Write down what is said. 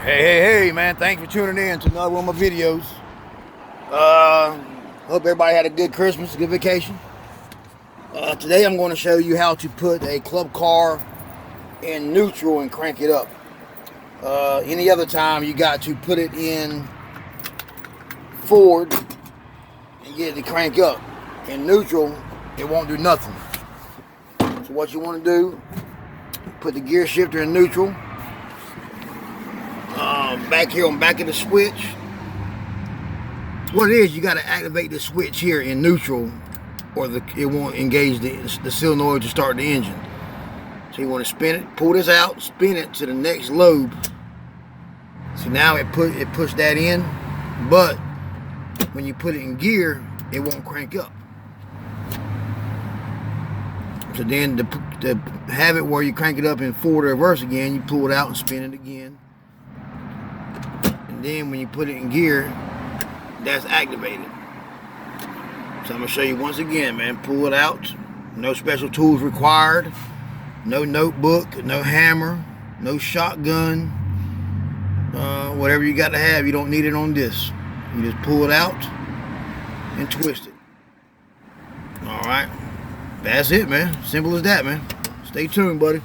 Hey, man, thanks for tuning in to another one of my videos. Hope everybody had a good Christmas, good vacation. Today I'm going to show you how to put a club car in neutral and crank it up. Any other time you got to put it in forward and get it to crank up. In neutral, it won't do nothing. So what you want to do, put the gear shifter in neutral. Back here on back of the switch, what it is, you got to activate the switch here in neutral, or it won't engage the solenoid to start the engine. So you want to spin it, pull this out, spin it to the next lobe. So now it pushed that in, but when you put it in gear, it won't crank up. So then to have it where you crank it up in forward or reverse again, you pull it out and spin it again. And then when you put it in gear, that's activated. So I'm going to show you once again, man. Pull it out. No special tools required. No notebook, no hammer, no shotgun. Whatever you got to have, you don't need it on this. You just pull it out and twist it. Alright. That's it, man. Simple as that, man. Stay tuned, buddy.